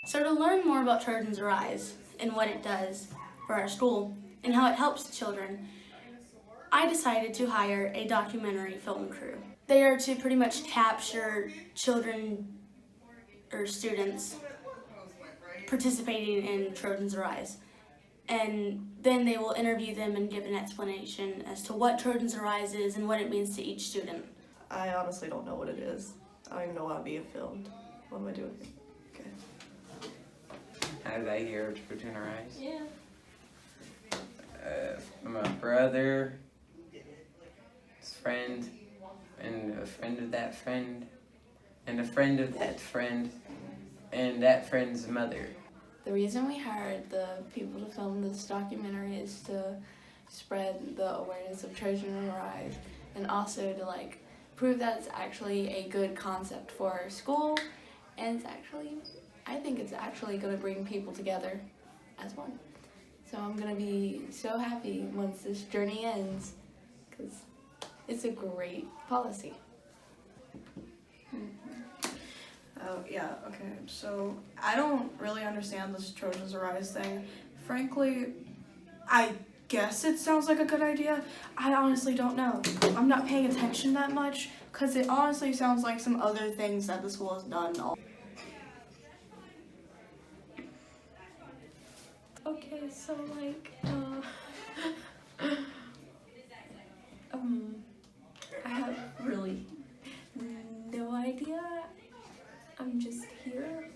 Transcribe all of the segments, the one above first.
So to learn more about Trojans Arise and what it does for our school and how it helps children, I decided to hire a documentary film crew. They are to pretty much capture children or students participating in Trojans Arise. And then they will interview them and give an explanation as to what Trojans Arise is and what it means to each student. I honestly don't know what it is. I don't even know how I'm being filmed. What am I doing here? Okay. How did I hear of Trojan Arise? Yeah. From a brother, his friend, and a friend of that friend, and a friend of that friend, and that friend's mother. The reason we hired the people to film this documentary is to spread the awareness of Trojan Arise and also to prove that it's actually a good concept for our school, and I think it's actually going to bring people together as one. So I'm going to be so happy once this journey ends because it's a great policy. Oh, yeah, okay. So, I don't really understand this Trojans Arise thing. Frankly, I guess it sounds like a good idea. I honestly don't know. I'm not paying attention that much, because it honestly sounds like some other things that the school has done. Okay, so I have really no idea. I'm just here.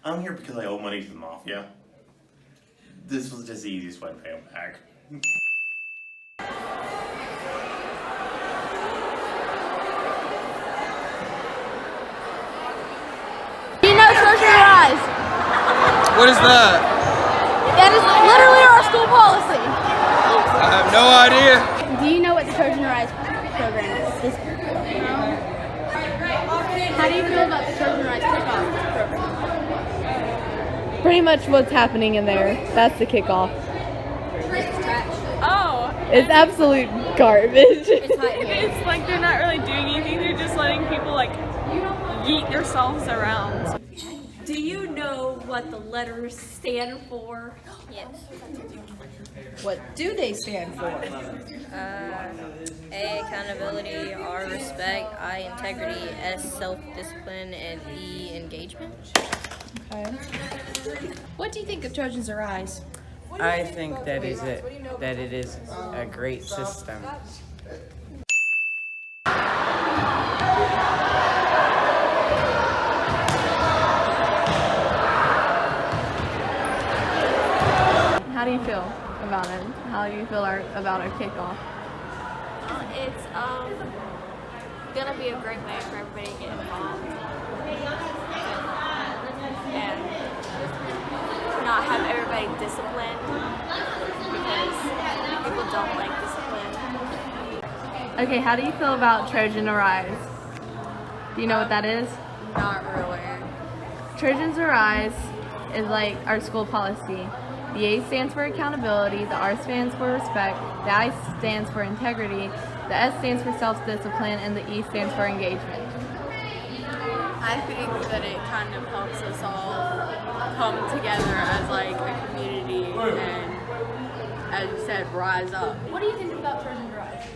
I'm here because I owe money to the mafia. This was just the easiest way to pay them back. Do you know Trojan Arise? What is that? That is literally our school policy. I have no idea. Do you know what the Trojan Arise program is? How do you feel about the Trojan Arise kickoff program? Pretty much what's happening in there. That's the kickoff. Oh. It's absolute garbage. It's like they're not really doing anything. They're just letting people yeet themselves around. Do you know what the letters stand for? Yes. What do they stand for? A, accountability, R, respect, I, integrity, S, self-discipline, and E, engagement. Okay. What do you think of Trojans Arise? I think that it is a great system. How do you feel about it? How do you feel about our kickoff? It's gonna be a great way for everybody to get involved and not have everybody disciplined because people don't like discipline. Okay, how do you feel about Trojan Arise? Do you know what that is? Not really. Trojans Arise is like our school policy. The A stands for accountability, the R stands for respect, the I stands for integrity, the S stands for self-discipline, and the E stands for engagement. I think that it kind of helps us all come together as a community and, as you said, rise up. What do you think about Trojan Arise?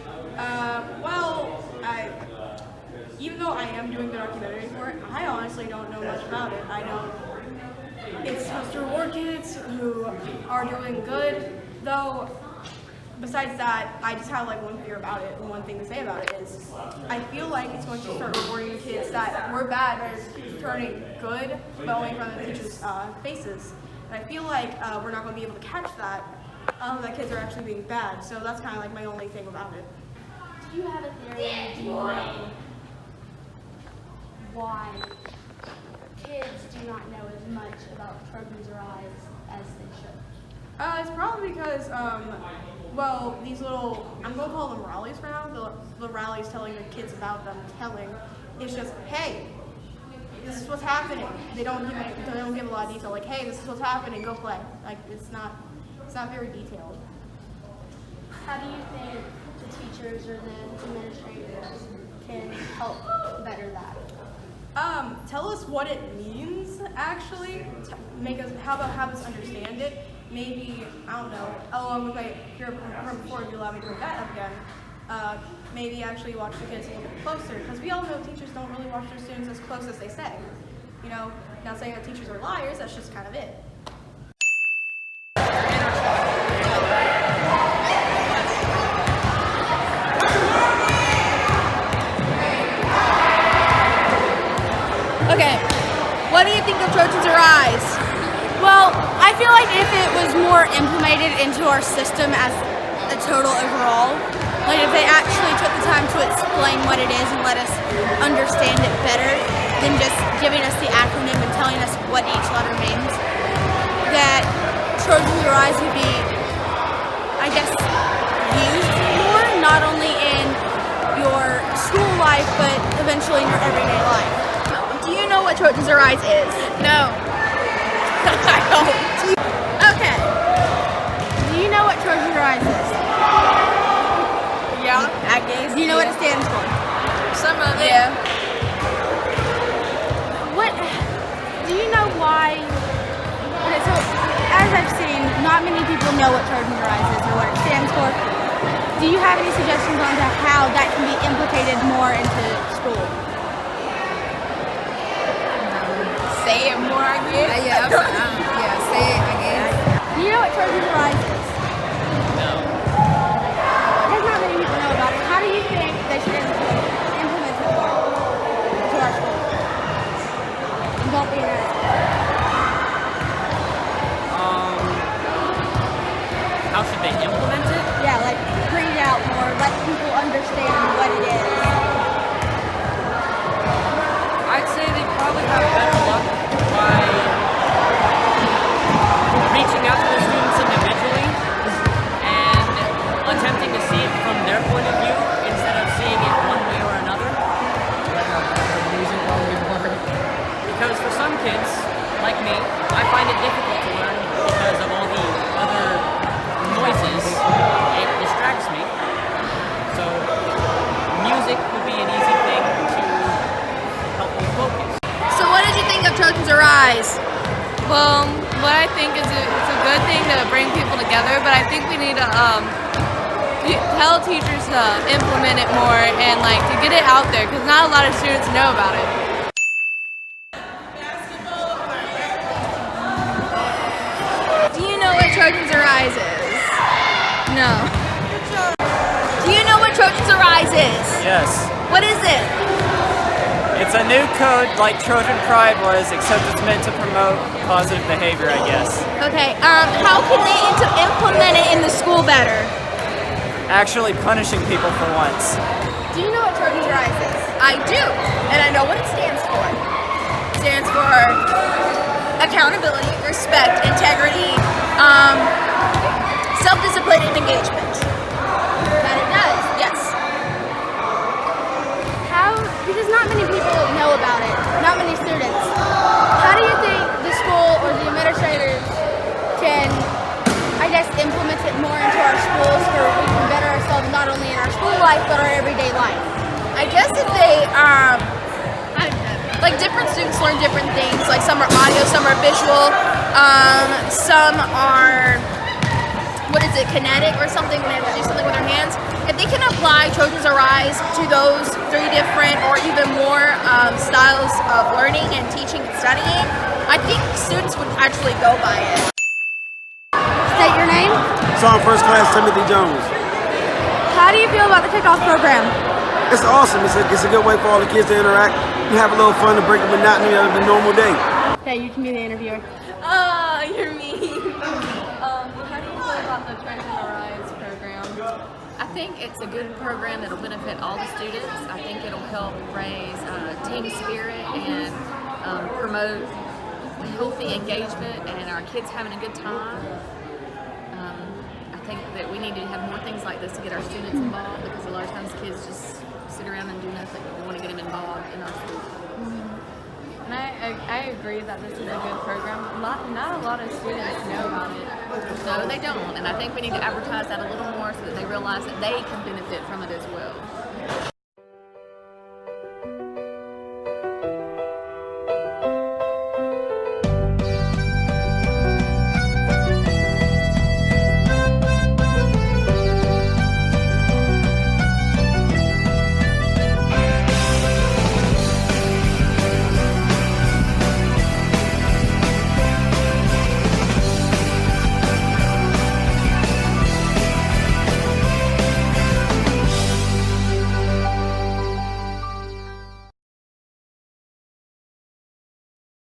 Even though I am doing the documentary for it, I honestly don't know much about it. I know it's supposed to reward kids who are doing good, though besides that, I just have one fear about it, and one thing to say about it is I feel like it's going to start rewarding kids that were bad as turning good, but only in front of the teachers' faces. And I feel like we're not going to be able to catch that, that kids are actually being bad, so that's kind of my only thing about it. Do you have a theory? Do you know why kids do not know as much about Trojans Arise as they should? It's probably because, these little, I'm going to call them rallies for now, the rallies telling the kids about them, it's just, hey, this is what's happening. They don't give a lot of detail, hey, this is what's happening, go play. It's not very detailed. How do you think the teachers or the administrators can help better that? Tell us what it means actually have us understand it. Maybe, I don't know, along with my fear from before, if you allow me to bring that up again, maybe actually watch the kids a little bit closer, because we all know teachers don't really watch their students as close as they say. You know, not saying that teachers are liars, that's just kind of it. Okay, what do you think of Trojans Arise? Well, I feel like if it was more implemented into our system as a total overall, like if they actually took the time to explain what it is and let us understand it better than just giving us the acronym and telling us what each letter means, that Trojans Arise would be, I guess, used more, not only in your school life, but eventually in your everyday life. Do you know what Trojans Arise is? No. I don't. Okay. Do you know what Trojans Arise is? Yeah, I guess. Do you know what it stands for? Some of it. Yeah. What? Do you know why? Okay, so as I've seen, not many people know what Trojans Arise is or what it stands for. Do you have any suggestions on how that can be implicated more into school? Say it more, I guess. Yeah, say it, I guess. Do you know what Trojans Arise is? No. There's not many people know about it. How do you think they should implement it more into our school? And don't be an asshole. How should they implement it? Yeah, like bring it out more, let people understand what it is. I'd say they probably have better luck by reaching out to the students individually and attempting to see it from their point of view instead of seeing it one way or another. Because for some kids, like me, I find it difficult to learn because of all the other noises. It distracts me. So music would be an easy thing to help me focus. So what did you think of Trojans Arise? Well, what I think is it's a good thing to bring people together, but I think we need to tell teachers to implement it more and like to get it out there because not a lot of students know about it. Do you know what Trojans Arise is? No. Do you know what Trojans Arise is? Yes. What is it? It's a new code like Trojan Pride was, except it's meant to promote positive behavior, I guess. Okay, how can they implement it in the school better? Actually punishing people for once. Do you know what Trojans Arise is? I do, and I know what it stands for. It stands for accountability, respect, integrity, self-discipline, and engagement. That it does? Yes. Because not many people know about it, not many students. How do you think the school or the administrators can, I guess, implement it more into our schools so we can better ourselves not only in our school life but our everyday life? I guess if they, like different students learn different things, like some are audio, some are visual, some are, kinetic or something when they have to do something with their hands. If they can apply Trojans Arise to those 3 different or even more styles of learning and teaching and studying, I think students would actually go by it. State your name. Song First Class Timothy Jones. How do you feel about the kickoff program? It's awesome. It's a good way for all the kids to interact. You have a little fun to break the monotony of the normal day. Okay, you can be the interviewer. You're mean. How do you feel about the Trojans Arise program? I think it's a good program that'll benefit all the students. I think it'll help raise team spirit and promote healthy engagement and our kids having a good time. I think that we need to have more things like this to get our students involved because a lot of times kids just sit around and do nothing. We want to get them involved in our school. And I agree that this is a good program. Not a lot of students know about it. No, they don't. And I think we need to advertise that a little more so that they realize that they can benefit from it as well.